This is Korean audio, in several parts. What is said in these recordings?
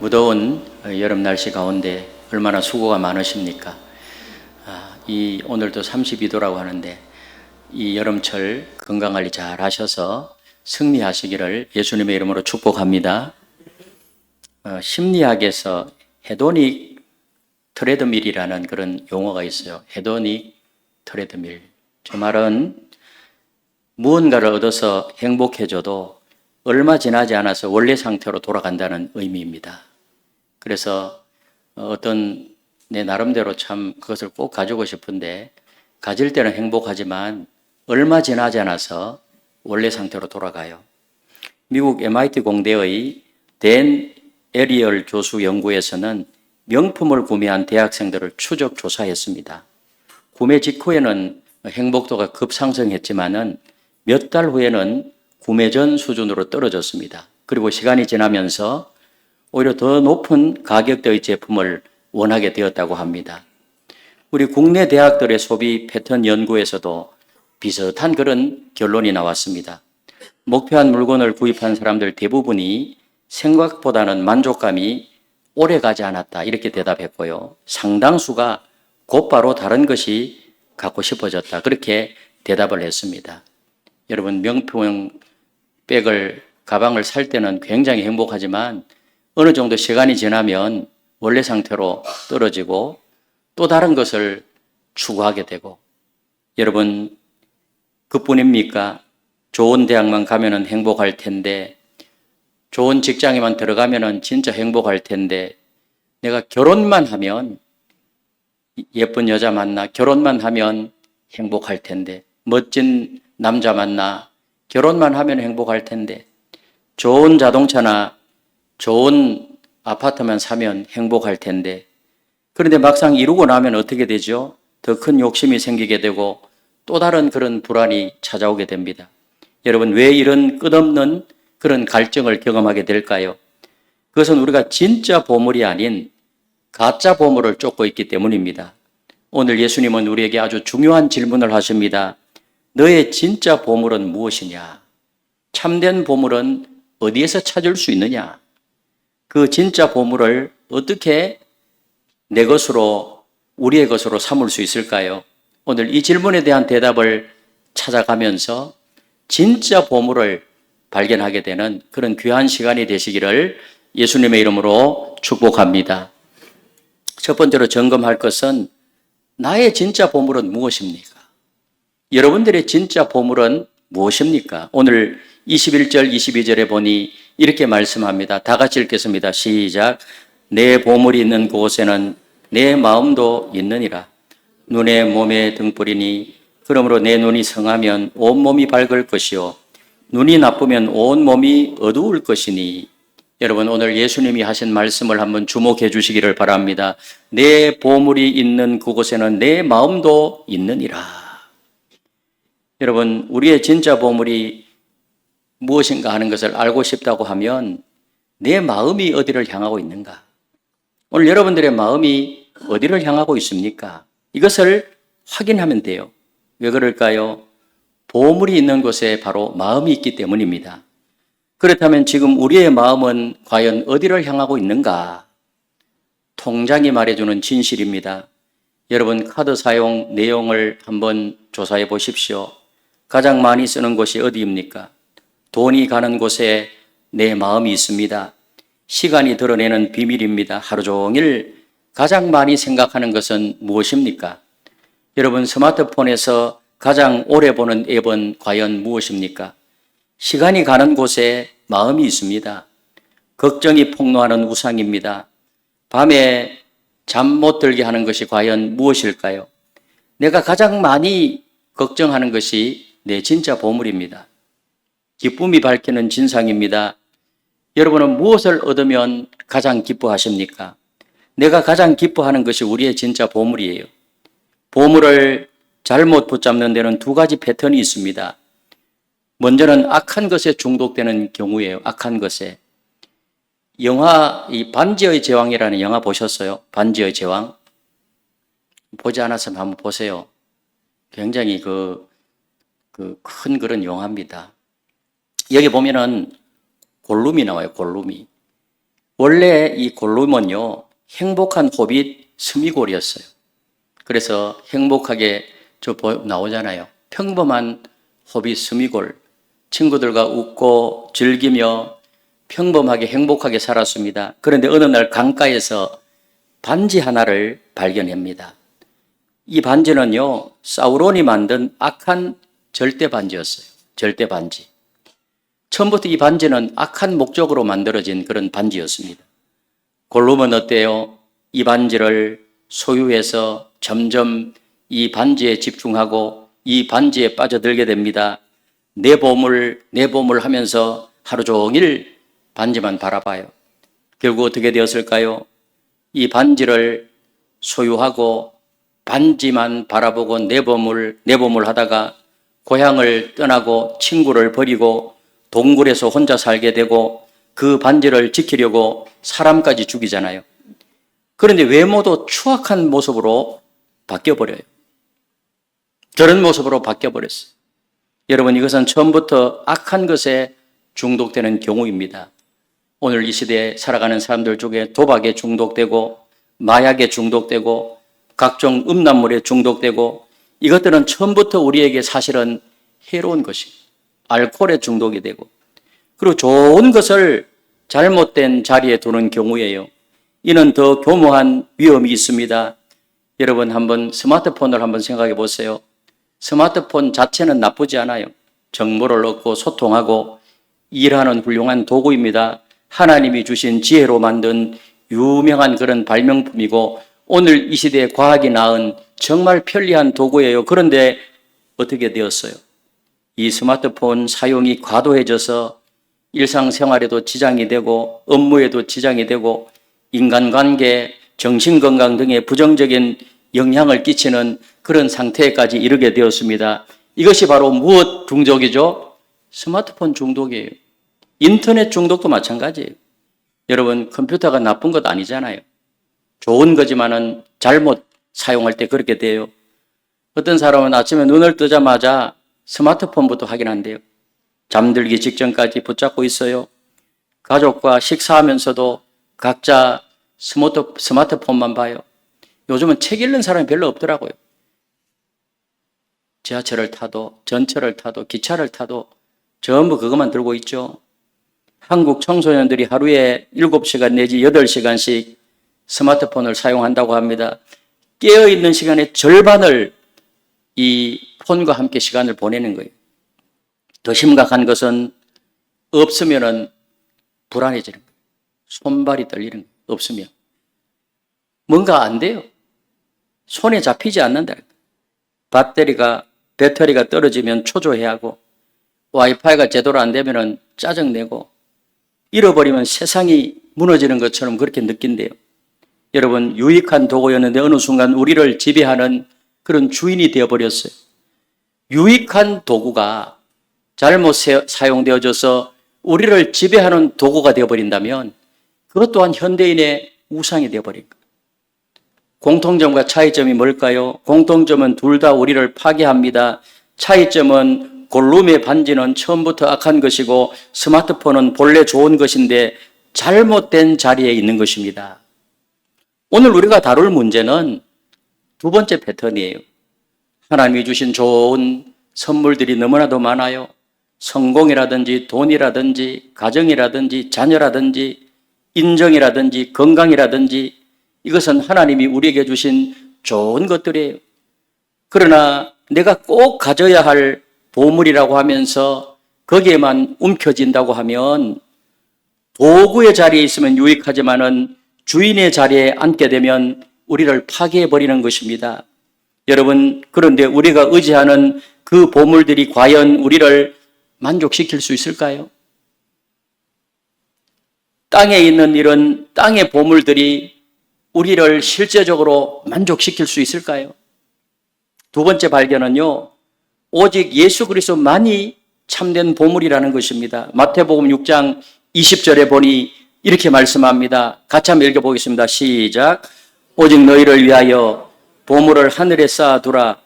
무더운 여름 날씨 가운데 얼마나 수고가 많으십니까? 오늘도 32도라고 하는데 이 여름철 건강관리 잘 하셔서 승리하시기를 예수님의 이름으로 축복합니다. 심리학에서 헤도닉 트레드밀이라는 그런 용어가 있어요. 헤도닉 트레드밀. 저 말은 무언가를 얻어서 행복해져도 얼마 지나지 않아서 원래 상태로 돌아간다는 의미입니다. 그래서 어떤 내 나름대로 참 그것을 꼭 가지고 싶은데 가질 때는 행복하지만 얼마 지나지 않아서 원래 상태로 돌아가요. 미국 MIT 공대의 댄 에리얼 교수 연구에서는 명품을 구매한 대학생들을 추적 조사했습니다. 구매 직후에는 행복도가 급상승했지만은 몇 달 후에는 구매 전 수준으로 떨어졌습니다. 그리고 시간이 지나면서 오히려 더 높은 가격대의 제품을 원하게 되었다고 합니다. 우리 국내 대학들의 소비 패턴 연구에서도 비슷한 그런 결론이 나왔습니다. 목표한 물건을 구입한 사람들 대부분이 생각보다는 만족감이 오래 가지 않았다 이렇게 대답했고요. 상당수가 곧바로 다른 것이 갖고 싶어졌다 그렇게 대답을 했습니다. 여러분 명품 백을 가방을 살 때는 굉장히 행복하지만 어느 정도 시간이 지나면 원래 상태로 떨어지고 또 다른 것을 추구하게 되고 여러분 그뿐입니까? 좋은 대학만 가면은 행복할 텐데 좋은 직장에만 들어가면은 진짜 행복할 텐데 내가 결혼만 하면 예쁜 여자 만나 결혼만 하면 행복할 텐데 멋진 남자 만나 결혼만 하면 행복할 텐데 좋은 자동차나 좋은 아파트만 사면 행복할 텐데 그런데 막상 이루고 나면 어떻게 되죠? 더 큰 욕심이 생기게 되고 또 다른 그런 불안이 찾아오게 됩니다. 여러분 왜 이런 끝없는 그런 갈증을 경험하게 될까요? 그것은 우리가 진짜 보물이 아닌 가짜 보물을 쫓고 있기 때문입니다. 오늘 예수님은 우리에게 아주 중요한 질문을 하십니다. 너의 진짜 보물은 무엇이냐? 참된 보물은 어디에서 찾을 수 있느냐? 그 진짜 보물을 어떻게 내 것으로, 우리의 것으로 삼을 수 있을까요? 오늘 이 질문에 대한 대답을 찾아가면서 진짜 보물을 발견하게 되는 그런 귀한 시간이 되시기를 예수님의 이름으로 축복합니다. 첫 번째로 점검할 것은 나의 진짜 보물은 무엇입니까? 여러분들의 진짜 보물은 무엇입니까? 오늘 21절, 22절에 보니 이렇게 말씀합니다. 다 같이 읽겠습니다. 시작. 내 보물이 있는 곳에는 내 마음도 있느니라. 눈에 몸에 등불이니 그러므로 내 눈이 성하면 온몸이 밝을 것이요 눈이 나쁘면 온몸이 어두울 것이니. 여러분 오늘 예수님이 하신 말씀을 한번 주목해 주시기를 바랍니다. 내 보물이 있는 그곳에는 내 마음도 있느니라. 여러분 우리의 진짜 보물이 무엇인가 하는 것을 알고 싶다고 하면 내 마음이 어디를 향하고 있는가? 오늘 여러분들의 마음이 어디를 향하고 있습니까? 이것을 확인하면 돼요. 왜 그럴까요? 보물이 있는 곳에 바로 마음이 있기 때문입니다. 그렇다면 지금 우리의 마음은 과연 어디를 향하고 있는가? 통장이 말해주는 진실입니다. 여러분 카드 사용 내용을 한번 조사해 보십시오. 가장 많이 쓰는 곳이 어디입니까? 돈이 가는 곳에 내 마음이 있습니다. 시간이 드러내는 비밀입니다. 하루 종일 가장 많이 생각하는 것은 무엇입니까? 여러분 스마트폰에서 가장 오래 보는 앱은 과연 무엇입니까? 시간이 가는 곳에 마음이 있습니다. 걱정이 폭로하는 우상입니다. 밤에 잠 못 들게 하는 것이 과연 무엇일까요? 내가 가장 많이 걱정하는 것이 내 진짜 보물입니다. 기쁨이 밝히는 진상입니다. 여러분은 무엇을 얻으면 가장 기뻐하십니까? 내가 가장 기뻐하는 것이 우리의 진짜 보물이에요. 보물을 잘못 붙잡는 데는 두 가지 패턴이 있습니다. 먼저는 악한 것에 중독되는 경우예요. 악한 것에. 영화 이 반지의 제왕이라는 영화 보셨어요? 반지의 제왕? 보지 않았으면 한번 보세요. 굉장히 큰 그런 영화입니다. 여기 보면은 골룸이 나와요. 골룸이. 원래 이 골룸은요, 행복한 호빗 스미골이었어요. 그래서 행복하게 나오잖아요. 평범한 호빗 스미골. 친구들과 웃고 즐기며 평범하게 행복하게 살았습니다. 그런데 어느 날 강가에서 반지 하나를 발견합니다. 이 반지는요, 사우론이 만든 악한 절대 반지였어요. 절대 반지. 처음부터 이 반지는 악한 목적으로 만들어진 그런 반지였습니다. 골룸은 어때요? 이 반지를 소유해서 점점 이 반지에 집중하고 이 반지에 빠져들게 됩니다. 내 보물 하면서 하루 종일 반지만 바라봐요. 결국 어떻게 되었을까요? 이 반지를 소유하고 반지만 바라보고 내 보물 하다가 고향을 떠나고 친구를 버리고 동굴에서 혼자 살게 되고 그 반지를 지키려고 사람까지 죽이잖아요. 그런데 외모도 추악한 모습으로 바뀌어버려요. 저런 모습으로 바뀌어버렸어요. 여러분, 이것은 처음부터 악한 것에 중독되는 경우입니다. 오늘 이 시대에 살아가는 사람들 중에 도박에 중독되고 마약에 중독되고 각종 음란물에 중독되고 이것들은 처음부터 우리에게 사실은 해로운 것입니다. 알코올에 중독이 되고 그리고 좋은 것을 잘못된 자리에 두는 경우예요. 이는 더 교묘한 위험이 있습니다. 여러분 한번 스마트폰을 한번 생각해 보세요. 스마트폰 자체는 나쁘지 않아요. 정보를 얻고 소통하고 일하는 훌륭한 도구입니다. 하나님이 주신 지혜로 만든 유명한 그런 발명품이고 오늘 이 시대에 과학이 낳은 정말 편리한 도구예요. 그런데 어떻게 되었어요? 이 스마트폰 사용이 과도해져서 일상생활에도 지장이 되고 업무에도 지장이 되고 인간관계, 정신건강 등에 부정적인 영향을 끼치는 그런 상태까지 이르게 되었습니다. 이것이 바로 무엇 중독이죠? 스마트폰 중독이에요. 인터넷 중독도 마찬가지예요. 여러분 컴퓨터가 나쁜 것 아니잖아요. 좋은 거지만은 잘못 사용할 때 그렇게 돼요. 어떤 사람은 아침에 눈을 뜨자마자 스마트폰부터 확인한대요. 잠들기 직전까지 붙잡고 있어요. 가족과 식사하면서도 각자 스마트폰만 봐요. 요즘은 책 읽는 사람이 별로 없더라고요. 지하철을 타도 전철을 타도 기차를 타도 전부 그것만 들고 있죠. 한국 청소년들이 하루에 7시간 내지 8시간씩 스마트폰을 사용한다고 합니다. 깨어있는 시간의 절반을 이 폰과 함께 시간을 보내는 거예요. 더 심각한 것은 없으면은 불안해지는 거예요. 손발이 떨리는 거예요. 없으면. 뭔가 안 돼요. 손에 잡히지 않는다. 배터리가 떨어지면 초조해하고 와이파이가 제대로 안 되면은 짜증내고 잃어버리면 세상이 무너지는 것처럼 그렇게 느낀대요. 여러분 유익한 도구였는데 어느 순간 우리를 지배하는 그런 주인이 되어버렸어요. 유익한 도구가 잘못 사용되어져서 우리를 지배하는 도구가 되어버린다면 그것 또한 현대인의 우상이 되어버린 거예요. 공통점과 차이점이 뭘까요? 공통점은 둘 다 우리를 파괴합니다. 차이점은 골룸의 반지는 처음부터 악한 것이고 스마트폰은 본래 좋은 것인데 잘못된 자리에 있는 것입니다. 오늘 우리가 다룰 문제는 두 번째 패턴이에요. 하나님이 주신 좋은 선물들이 너무나도 많아요. 성공이라든지 돈이라든지 가정이라든지 자녀라든지 인정이라든지 건강이라든지 이것은 하나님이 우리에게 주신 좋은 것들이에요. 그러나 내가 꼭 가져야 할 보물이라고 하면서 거기에만 움켜진다고 하면 도구의 자리에 있으면 유익하지만은 주인의 자리에 앉게 되면 우리를 파괴해버리는 것입니다. 여러분, 그런데 우리가 의지하는 그 보물들이 과연 우리를 만족시킬 수 있을까요? 땅에 있는 이런 땅의 보물들이 우리를 실제적으로 만족시킬 수 있을까요? 두 번째 발견은요, 오직 예수 그리스도만이 참된 보물이라는 것입니다. 마태복음 6장 20절에 보니 이렇게 말씀합니다. 같이 한번 읽어보겠습니다. 시작. 오직 너희를 위하여 보물을 하늘에 쌓아두라.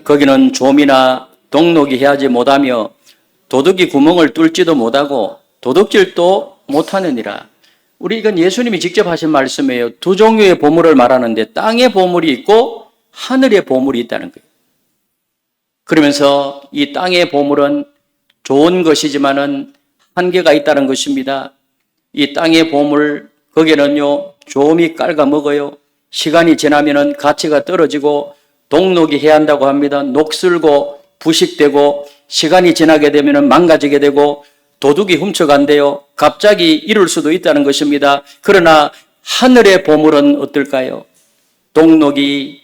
거기는 좀이나 동록이 해하지 못하며 도둑이 구멍을 뚫지도 못하고 도둑질도 못하느니라. 이건 예수님이 직접 하신 말씀이에요. 두 종류의 보물을 말하는데 땅의 보물이 있고 하늘의 보물이 있다는 거예요. 그러면서 이 땅의 보물은 좋은 것이지만은 한계가 있다는 것입니다. 이 땅의 보물, 거기에는요, 조음이 깔아먹어요. 시간이 지나면은 가치가 떨어지고 동록이 해야 한다고 합니다. 녹슬고 부식되고 시간이 지나게 되면은 망가지게 되고 도둑이 훔쳐간대요. 갑자기 이룰 수도 있다는 것입니다. 그러나 하늘의 보물은 어떨까요? 동록이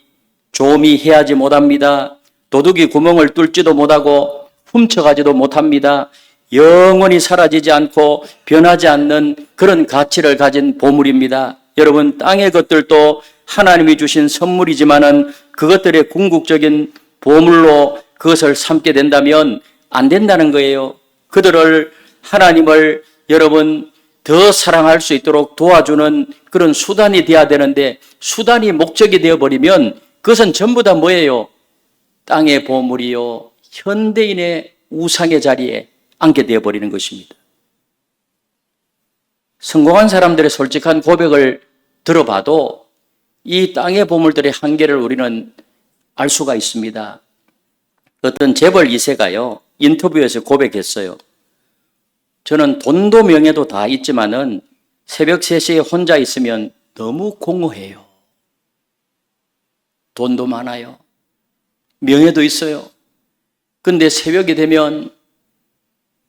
조음이 해하지 못합니다. 도둑이 구멍을 뚫지도 못하고 훔쳐가지도 못합니다. 영원히 사라지지 않고 변하지 않는 그런 가치를 가진 보물입니다. 여러분, 땅의 것들도 하나님이 주신 선물이지만은 그것들의 궁극적인 보물로 그것을 삼게 된다면 안 된다는 거예요. 그들을 하나님을 여러분 더 사랑할 수 있도록 도와주는 그런 수단이 되어야 되는데 수단이 목적이 되어버리면 그것은 전부 다 뭐예요? 땅의 보물이요. 현대인의 우상의 자리에 앉게 되어버리는 것입니다. 성공한 사람들의 솔직한 고백을 들어봐도 이 땅의 보물들의 한계를 우리는 알 수가 있습니다. 어떤 재벌 2세가요, 인터뷰에서 고백했어요. 저는 돈도 명예도 다 있지만은 새벽 3시에 혼자 있으면 너무 공허해요. 돈도 많아요. 명예도 있어요. 근데 새벽이 되면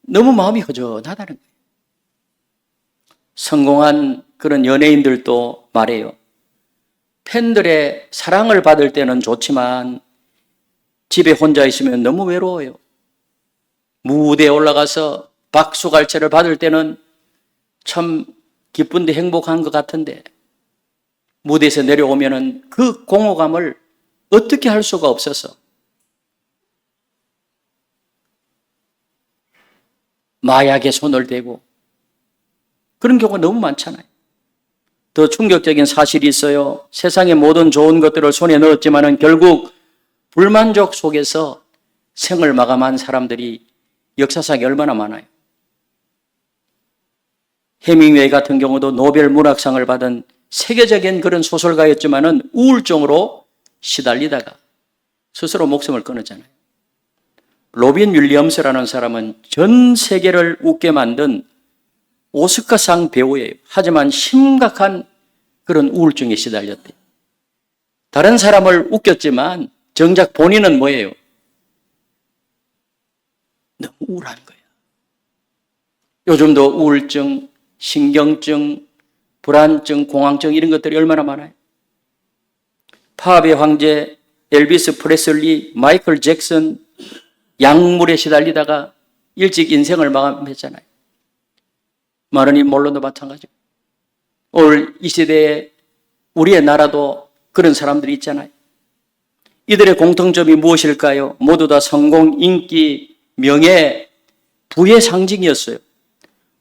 너무 마음이 허전하다는 거예요. 성공한 그런 연예인들도 말해요. 팬들의 사랑을 받을 때는 좋지만 집에 혼자 있으면 너무 외로워요. 무대에 올라가서 박수갈채를 받을 때는 참 기쁜데 행복한 것 같은데 무대에서 내려오면은 그 공허감을 어떻게 할 수가 없어서 마약에 손을 대고 그런 경우가 너무 많잖아요. 더 충격적인 사실이 있어요. 세상의 모든 좋은 것들을 손에 넣었지만은 결국 불만족 속에서 생을 마감한 사람들이 역사상에 얼마나 많아요. 해밍웨이 같은 경우도 노벨 문학상을 받은 세계적인 그런 소설가였지만은 우울증으로 시달리다가 스스로 목숨을 끊었잖아요. 로빈 윌리엄스라는 사람은 전 세계를 웃게 만든 오스카상 배우예요. 하지만 심각한 그런 우울증에 시달렸대요. 다른 사람을 웃겼지만 정작 본인은 뭐예요? 너무 우울한 거예요. 요즘도 우울증, 신경증, 불안증, 공황증 이런 것들이 얼마나 많아요. 팝의 황제 엘비스 프레슬리, 마이클 잭슨 약물에 시달리다가 일찍 인생을 마감했잖아요. 마르린 몰론도 마찬가지고 오늘 이 시대에 우리의 나라도 그런 사람들이 있잖아요. 이들의 공통점이 무엇일까요? 모두 다 성공, 인기, 명예, 부의 상징이었어요.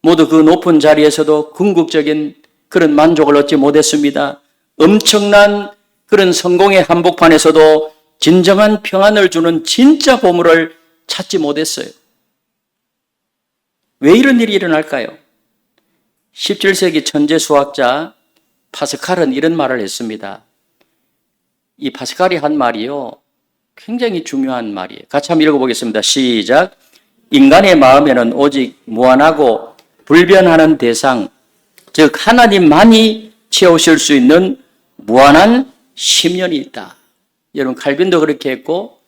모두 그 높은 자리에서도 궁극적인 그런 만족을 얻지 못했습니다. 엄청난 그런 성공의 한복판에서도 진정한 평안을 주는 진짜 보물을 찾지 못했어요. 왜 이런 일이 일어날까요? 17세기 천재 수학자 파스칼은 이런 말을 했습니다. 이 파스칼이 한 말이요, 굉장히 중요한 말이에요. 같이 한번 읽어보겠습니다. 시작. 인간의 마음에는 오직 무한하고 불변하는 대상, 즉 하나님만이 채우실 수 있는 무한한 심연이 있다. 여러분, 칼빈도 그렇게 했고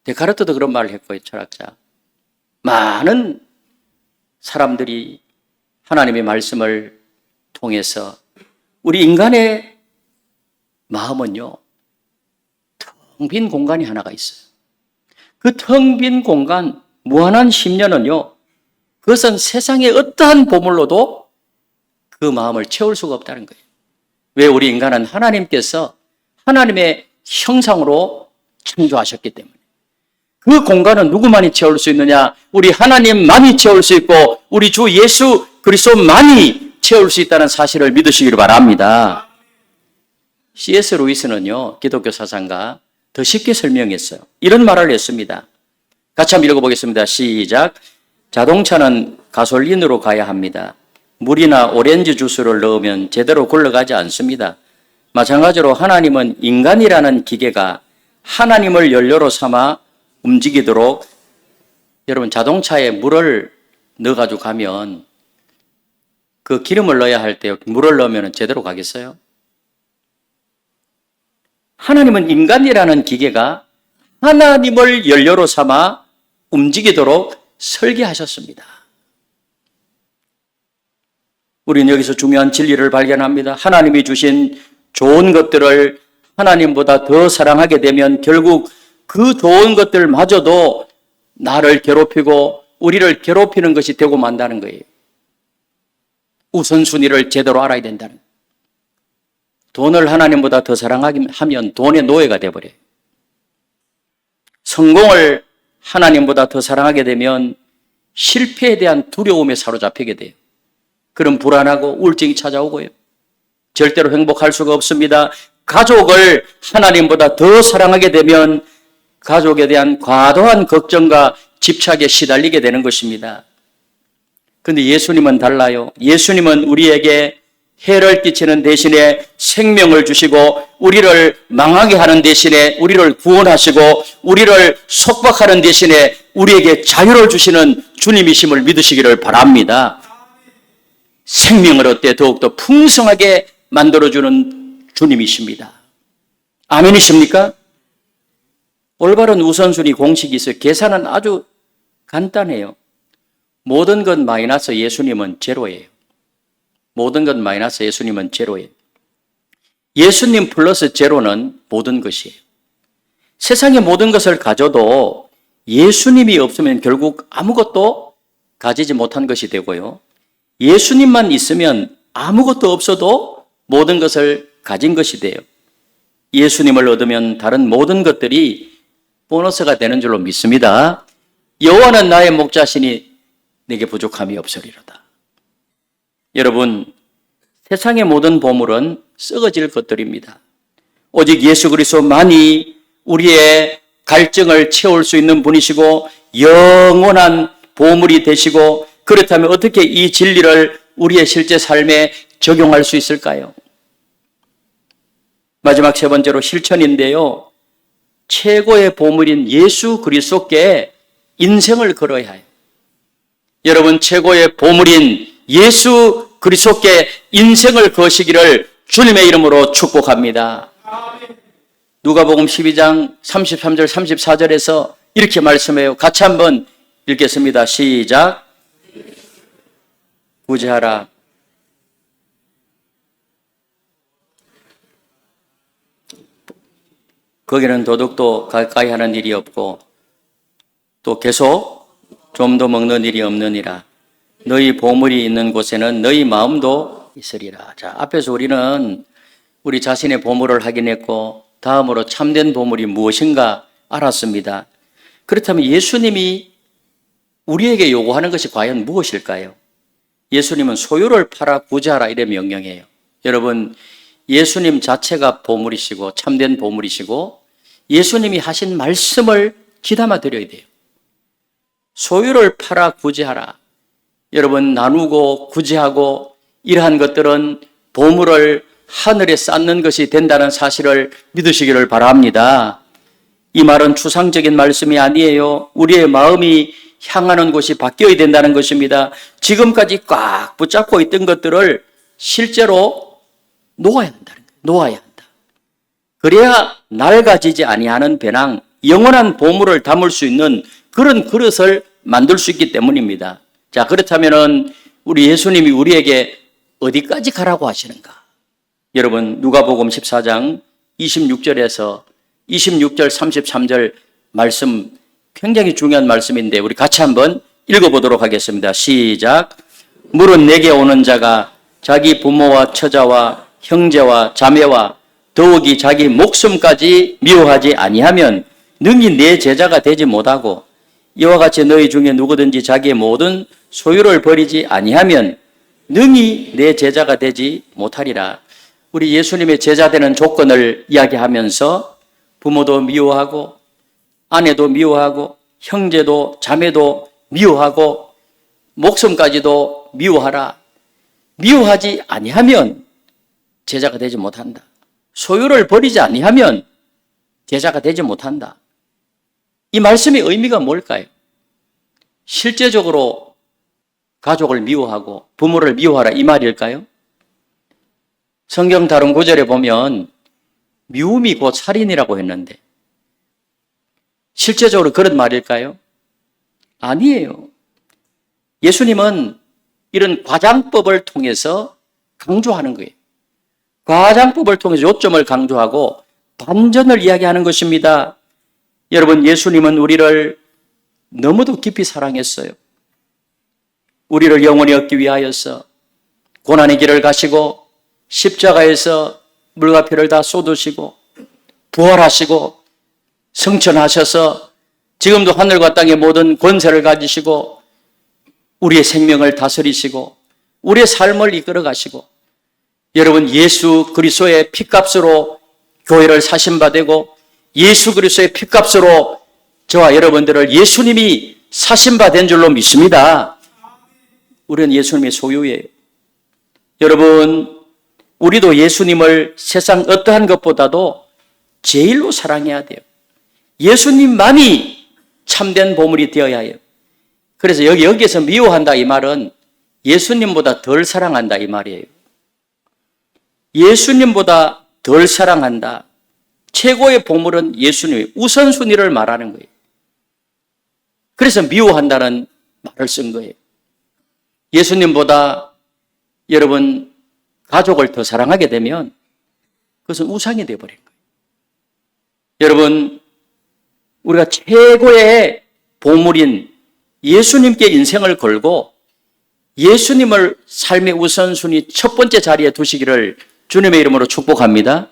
데카르트도 그런 말을 했고요. 철학자. 많은 사람들이 하나님의 말씀을 통해서 우리 인간의 마음은요, 텅 빈 공간이 하나가 있어요. 그 텅 빈 공간, 무한한 심연은요, 그것은 세상의 어떠한 보물로도 그 마음을 채울 수가 없다는 거예요. 왜? 우리 인간은 하나님께서 하나님의 형상으로 창조하셨기 때문에. 그 공간은 누구만이 채울 수 있느냐? 우리 하나님만이 채울 수 있고 우리 주 예수 그리스도만이 채울 수 있다는 사실을 믿으시기를 바랍니다. C.S. 루이스는요, 기독교 사상가, 더 쉽게 설명했어요. 이런 말을 했습니다. 같이 한번 읽어보겠습니다. 시작. 자동차는 가솔린으로 가야 합니다. 물이나 오렌지 주스를 넣으면 제대로 굴러가지 않습니다. 마찬가지로 하나님은 인간이라는 기계가 하나님을 연료로 삼아 움직이도록, 여러분 자동차에 물을 넣어가지고 가면 그 기름을 넣어야 할 때 물을 넣으면 제대로 가겠어요? 하나님은 인간이라는 기계가 하나님을 연료로 삼아 움직이도록 설계하셨습니다. 우리는 여기서 중요한 진리를 발견합니다. 하나님이 주신 좋은 것들을 하나님보다 더 사랑하게 되면 결국 그 좋은 것들마저도 나를 괴롭히고 우리를 괴롭히는 것이 되고 만다는 거예요. 우선순위를 제대로 알아야 된다는 거예요. 돈을 하나님보다 더 사랑하면 돈의 노예가 되어버려요. 성공을 하나님보다 더 사랑하게 되면 실패에 대한 두려움에 사로잡히게 돼요. 그럼 불안하고 우울증이 찾아오고요. 절대로 행복할 수가 없습니다. 가족을 하나님보다 더 사랑하게 되면 가족에 대한 과도한 걱정과 집착에 시달리게 되는 것입니다. 그런데 예수님은 달라요. 예수님은 우리에게 해를 끼치는 대신에 생명을 주시고 우리를 망하게 하는 대신에 우리를 구원하시고 우리를 속박하는 대신에 우리에게 자유를 주시는 주님이심을 믿으시기를 바랍니다. 생명을 얻되 더욱더 풍성하게 만들어주는 주님이십니다. 아멘이십니까? 올바른 우선순위 공식이 있어요. 계산은 아주 간단해요. 모든 것 마이너스 예수님은 제로예요. 모든 것 마이너스 예수님은 제로예요. 예수님 플러스 제로는 모든 것이에요. 세상의 모든 것을 가져도 예수님이 없으면 결국 아무것도 가지지 못한 것이 되고요. 예수님만 있으면 아무것도 없어도 모든 것을 가진 것이 돼요. 예수님을 얻으면 다른 모든 것들이 보너스가 되는 줄로 믿습니다. 여호와는 나의 목자시니 내게 부족함이 없으리로다. 여러분, 세상의 모든 보물은 썩어질 것들입니다. 오직 예수 그리스도만이 우리의 갈증을 채울 수 있는 분이시고 영원한 보물이 되시고, 그렇다면 어떻게 이 진리를 우리의 실제 삶에 적용할 수 있을까요? 마지막 세 번째로 실천인데요. 최고의 보물인 예수 그리스도께 인생을 걸어야 해요. 여러분, 최고의 보물인 예수 그리스도께 인생을 거시기를 주님의 이름으로 축복합니다. 누가복음 12장 33절 34절에서 이렇게 말씀해요. 같이 한번 읽겠습니다. 시작. 구제하라. 거기는 도둑도 가까이 하는 일이 없고 또 계속 좀 더 먹는 일이 없느니라. 너희 보물이 있는 곳에는 너희 마음도 있으리라. 자, 앞에서 우리는 우리 자신의 보물을 확인했고 다음으로 참된 보물이 무엇인가 알았습니다. 그렇다면 예수님이 우리에게 요구하는 것이 과연 무엇일까요? 예수님은 소유를 팔아 구제하라 이래 명령해요. 여러분, 예수님 자체가 보물이시고 참된 보물이시고 예수님이 하신 말씀을 귀담아 드려야 돼요. 소유를 팔아 구제하라. 여러분, 나누고 구제하고 이러한 것들은 보물을 하늘에 쌓는 것이 된다는 사실을 믿으시기를 바랍니다. 이 말은 추상적인 말씀이 아니에요. 우리의 마음이 향하는 곳이 바뀌어야 된다는 것입니다. 지금까지 꽉 붙잡고 있던 것들을 실제로 놓아야 한다는 거예요. 놓아야 한다. 그래야 낡아지지 아니하는 배낭, 영원한 보물을 담을 수 있는 그런 그릇을 만들 수 있기 때문입니다. 자, 그렇다면은 우리 예수님이 우리에게 어디까지 가라고 하시는가? 여러분, 누가복음 14장 26절에서 26절 33절 말씀 굉장히 중요한 말씀인데 우리 같이 한번 읽어보도록 하겠습니다. 시작. 물은 내게 오는 자가 자기 부모와 처자와 형제와 자매와 더욱이 자기 목숨까지 미워하지 아니하면 능히 내 제자가 되지 못하고, 이와 같이 너희 중에 누구든지 자기의 모든 소유를 버리지 아니하면 능히 내 제자가 되지 못하리라. 우리 예수님의 제자 되는 조건을 이야기하면서 부모도 미워하고 아내도 미워하고 형제도 자매도 미워하고 목숨까지도 미워하라. 미워하지 아니하면 제자가 되지 못한다. 소유를 버리지 아니하면 제자가 되지 못한다. 이 말씀의 의미가 뭘까요? 실제적으로 가족을 미워하고 부모를 미워하라 이 말일까요? 성경 다른 구절에 보면 미움이 곧 살인이라고 했는데 실제적으로 그런 말일까요? 아니에요. 예수님은 이런 과장법을 통해서 강조하는 거예요. 과장법을 통해서 요점을 강조하고 반전을 이야기하는 것입니다. 여러분, 예수님은 우리를 너무도 깊이 사랑했어요. 우리를 영원히 얻기 위하여서 고난의 길을 가시고 십자가에서 물과 피를 다 쏟으시고 부활하시고 성천하셔서 지금도 하늘과 땅의 모든 권세를 가지시고 우리의 생명을 다스리시고 우리의 삶을 이끌어 가시고 여러분 예수 그리스도의 피값으로 교회를 사신 바 되고 예수 그리스도의 피값으로 저와 여러분들을 예수님이 사신 바 된 줄로 믿습니다. 우리는 예수님의 소유예요. 여러분 우리도 예수님을 세상 어떠한 것보다도 제일로 사랑해야 돼요. 예수님만이 참된 보물이 되어야 해요. 그래서 여기에서 미워한다 이 말은 예수님보다 덜 사랑한다 이 말이에요. 예수님보다 덜 사랑한다. 최고의 보물은 예수님의 우선순위를 말하는 거예요. 그래서 미워한다는 말을 쓴 거예요. 예수님보다 여러분 가족을 더 사랑하게 되면 그것은 우상이 되어버린 거예요. 여러분 우리가 최고의 보물인 예수님께 인생을 걸고 예수님을 삶의 우선순위 첫 번째 자리에 두시기를 주님의 이름으로 축복합니다.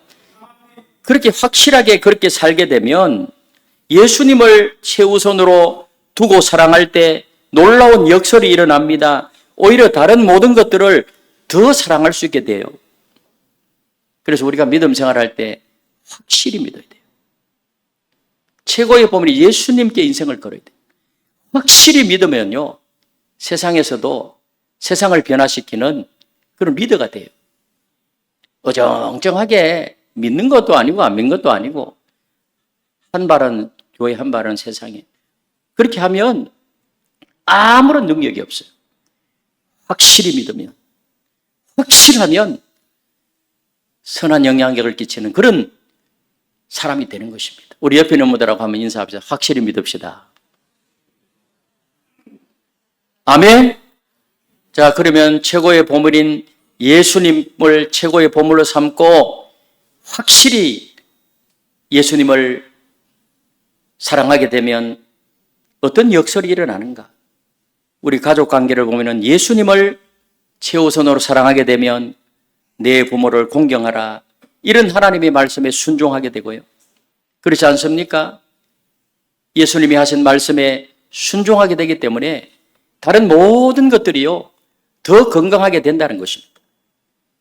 그렇게 확실하게 그렇게 살게 되면 예수님을 최우선으로 두고 사랑할 때 놀라운 역설이 일어납니다. 오히려 다른 모든 것들을 더 사랑할 수 있게 돼요. 그래서 우리가 믿음 생활할 때 확실히 믿어야 돼요. 최고의 보물이 예수님께 인생을 걸어야 돼요. 확실히 믿으면요, 세상에서도 세상을 변화시키는 그런 리더가 돼요. 어정쩡하게 믿는 것도 아니고 안 믿는 것도 아니고 한 발은 교회 한 발은 세상에 그렇게 하면 아무런 능력이 없어요. 확실히 믿으면 확실하면 선한 영향력을 끼치는 그런 사람이 되는 것입니다. 우리 옆에 있는 분들하고 한번 인사합시다. 확실히 믿읍시다. 아멘. 자, 그러면 최고의 보물인 예수님을 최고의 보물로 삼고 확실히 예수님을 사랑하게 되면 어떤 역설이 일어나는가? 우리 가족 관계를 보면은 예수님을 최우선으로 사랑하게 되면 내 부모를 공경하라. 이런 하나님의 말씀에 순종하게 되고요. 그렇지 않습니까? 예수님이 하신 말씀에 순종하게 되기 때문에 다른 모든 것들이요, 더 건강하게 된다는 것입니다.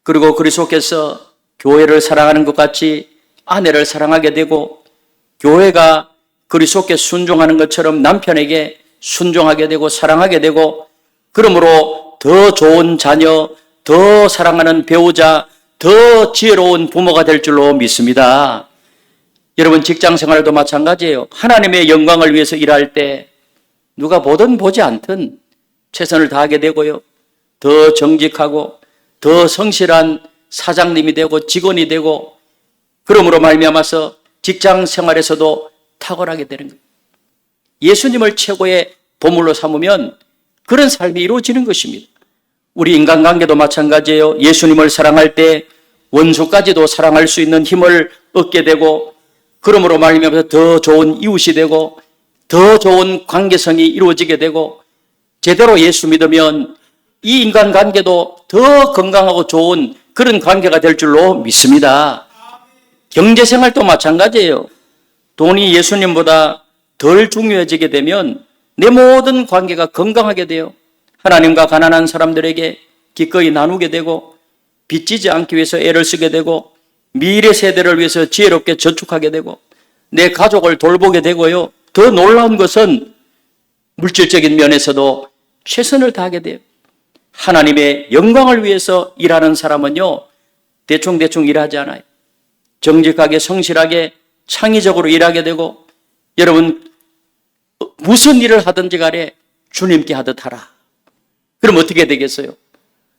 그리고 그리스도께서 교회를 사랑하는 것 같이 아내를 사랑하게 되고 교회가 그리스도께 순종하는 것처럼 남편에게 순종하게 되고 사랑하게 되고 그러므로 더 좋은 자녀, 더 사랑하는 배우자, 더 지혜로운 부모가 될 줄로 믿습니다. 여러분 직장 생활도 마찬가지예요. 하나님의 영광을 위해서 일할 때 누가 보든 보지 않든 최선을 다하게 되고요. 더 정직하고 더 성실한 사장님이 되고 직원이 되고 그러므로 말미암아서 직장 생활에서도 탁월하게 되는 거예요. 예수님을 최고의 보물로 삼으면 그런 삶이 이루어지는 것입니다. 우리 인간관계도 마찬가지예요. 예수님을 사랑할 때 원수까지도 사랑할 수 있는 힘을 얻게 되고 그러므로 말미암아서 더 좋은 이웃이 되고 더 좋은 관계성이 이루어지게 되고 제대로 예수 믿으면 이 인간관계도 더 건강하고 좋은 그런 관계가 될 줄로 믿습니다. 경제생활도 마찬가지예요. 돈이 예수님보다 덜 중요해지게 되면 내 모든 관계가 건강하게 돼요. 하나님과 가난한 사람들에게 기꺼이 나누게 되고 빚지지 않기 위해서 애를 쓰게 되고 미래 세대를 위해서 지혜롭게 저축하게 되고 내 가족을 돌보게 되고요. 더 놀라운 것은 물질적인 면에서도 최선을 다하게 돼요. 하나님의 영광을 위해서 일하는 사람은요, 대충 일하지 않아요. 정직하게, 성실하게, 창의적으로 일하게 되고, 여러분, 무슨 일을 하든지 간에 주님께 하듯 하라. 그럼 어떻게 되겠어요?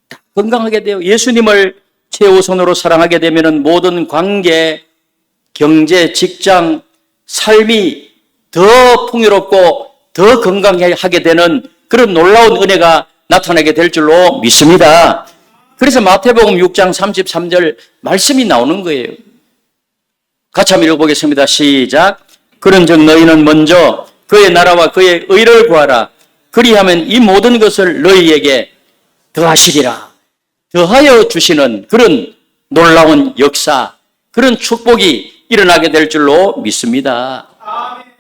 다 건강하게 돼요. 예수님을 최우선으로 사랑하게 되면 모든 관계, 경제, 직장, 삶이 더 풍요롭고 더 건강하게 되는 그런 놀라운 은혜가 나타나게 될 줄로 믿습니다. 그래서 마태복음 6장 33절 말씀이 나오는 거예요. 같이 한번 읽어보겠습니다. 시작. 그런즉 너희는 먼저 그의 나라와 그의 의를 구하라. 그리하면 이 모든 것을 너희에게 더하시리라. 더하여 주시는 그런 놀라운 역사, 그런 축복이 일어나게 될 줄로 믿습니다.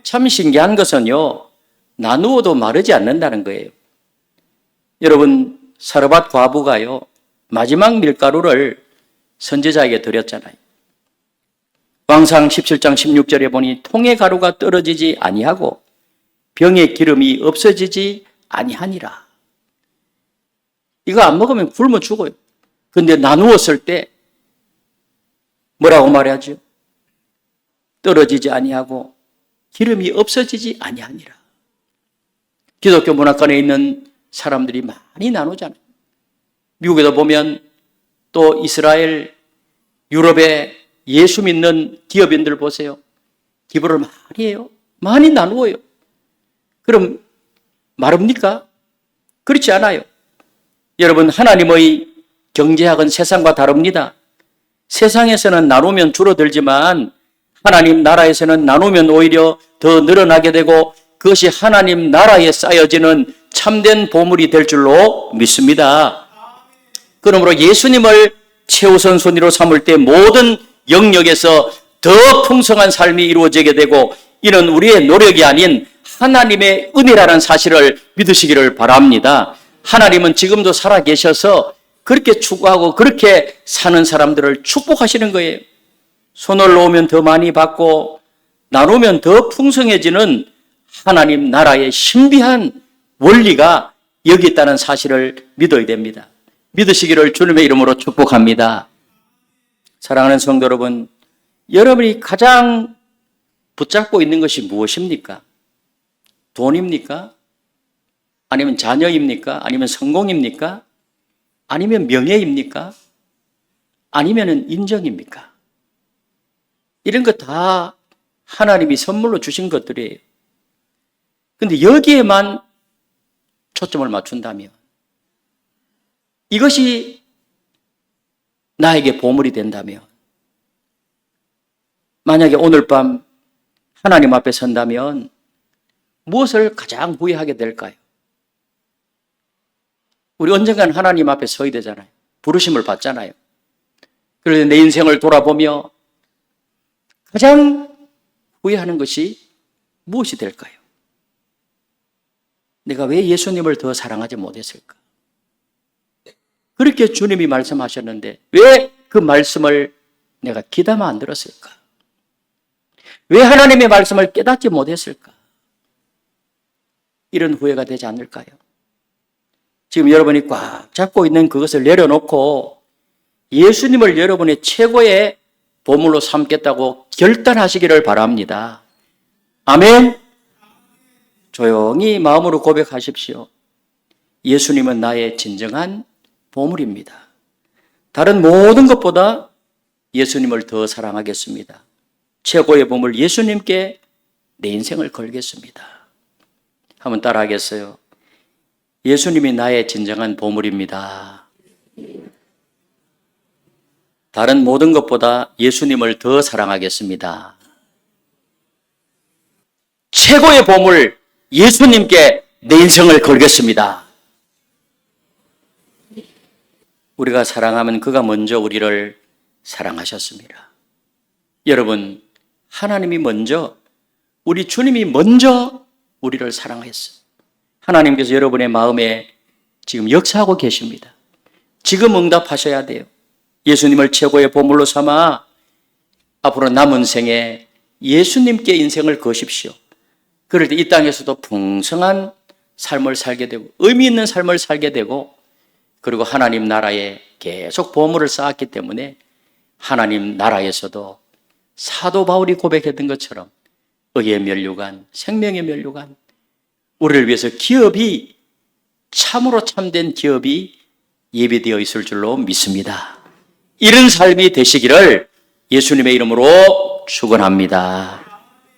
참 신기한 것은요, 나누어도 마르지 않는다는 거예요. 여러분, 사르밧 과부가요, 마지막 밀가루를 선지자에게 드렸잖아요. 왕상 17장 16절에 보니 통의 가루가 떨어지지 아니하고 병의 기름이 없어지지 아니하니라. 이거 안 먹으면 굶어 죽어요. 근데 나누었을 때 뭐라고 말하죠? 떨어지지 아니하고 기름이 없어지지 아니하니라. 기독교 문화권에 있는 사람들이 많이 나누잖아요. 미국에도 보면 또 이스라엘, 유럽에 예수 믿는 기업인들 보세요. 기부를 많이 해요. 많이 나누어요. 그럼 마릅니까? 그렇지 않아요. 여러분, 하나님의 경제학은 세상과 다릅니다. 세상에서는 나누면 줄어들지만 하나님 나라에서는 나누면 오히려 더 늘어나게 되고 그것이 하나님 나라에 쌓여지는 참된 보물이 될 줄로 믿습니다. 그러므로 예수님을 최우선 순위로 삼을 때 모든 영역에서 더 풍성한 삶이 이루어지게 되고 이는 우리의 노력이 아닌 하나님의 은혜라는 사실을 믿으시기를 바랍니다. 하나님은 지금도 살아계셔서 그렇게 추구하고 그렇게 사는 사람들을 축복하시는 거예요. 손을 놓으면 더 많이 받고 나누면 더 풍성해지는 하나님 나라의 신비한 원리가 여기 있다는 사실을 믿어야 됩니다. 믿으시기를 주님의 이름으로 축복합니다. 사랑하는 성도 여러분, 여러분이 가장 붙잡고 있는 것이 무엇입니까? 돈입니까? 아니면 자녀입니까? 아니면 성공입니까? 아니면 명예입니까? 아니면 인정입니까? 이런 거 다 하나님이 선물로 주신 것들이에요. 근데 여기에만 초점을 맞춘다면 이것이 나에게 보물이 된다면 만약에 오늘 밤 하나님 앞에 선다면 무엇을 가장 후회하게 될까요? 우리 언젠가는 하나님 앞에 서야 되잖아요. 부르심을 받잖아요. 그런데 내 인생을 돌아보며 가장 후회하는 것이 무엇이 될까요? 내가 왜 예수님을 더 사랑하지 못했을까? 그렇게 주님이 말씀하셨는데 왜 그 말씀을 내가 귀담아 안 들었을까? 왜 하나님의 말씀을 깨닫지 못했을까? 이런 후회가 되지 않을까요? 지금 여러분이 꽉 잡고 있는 그것을 내려놓고 예수님을 여러분의 최고의 보물로 삼겠다고 결단하시기를 바랍니다. 아멘. 조용히 마음으로 고백하십시오. 예수님은 나의 진정한 보물입니다. 다른 모든 것보다 예수님을 더 사랑하겠습니다. 최고의 보물 예수님께 내 인생을 걸겠습니다. 한번 따라하겠어요? 예수님이 나의 진정한 보물입니다. 다른 모든 것보다 예수님을 더 사랑하겠습니다. 최고의 보물 예수님께 내 인생을 걸겠습니다. 우리가 사랑하면 그가 먼저 우리를 사랑하셨습니다. 여러분, 하나님이 먼저, 우리 주님이 먼저 우리를 사랑했어요. 하나님께서 여러분의 마음에 지금 역사하고 계십니다. 지금 응답하셔야 돼요. 예수님을 최고의 보물로 삼아 앞으로 남은 생에 예수님께 인생을 거십시오. 그럴 때 이 땅에서도 풍성한 삶을 살게 되고 의미 있는 삶을 살게 되고 그리고 하나님 나라에 계속 보물을 쌓았기 때문에 하나님 나라에서도 사도 바울이 고백했던 것처럼 의의 면류관, 생명의 면류관, 우리를 위해서 기업이 참으로 참된 기업이 예비되어 있을 줄로 믿습니다. 이런 삶이 되시기를 예수님의 이름으로 축원합니다.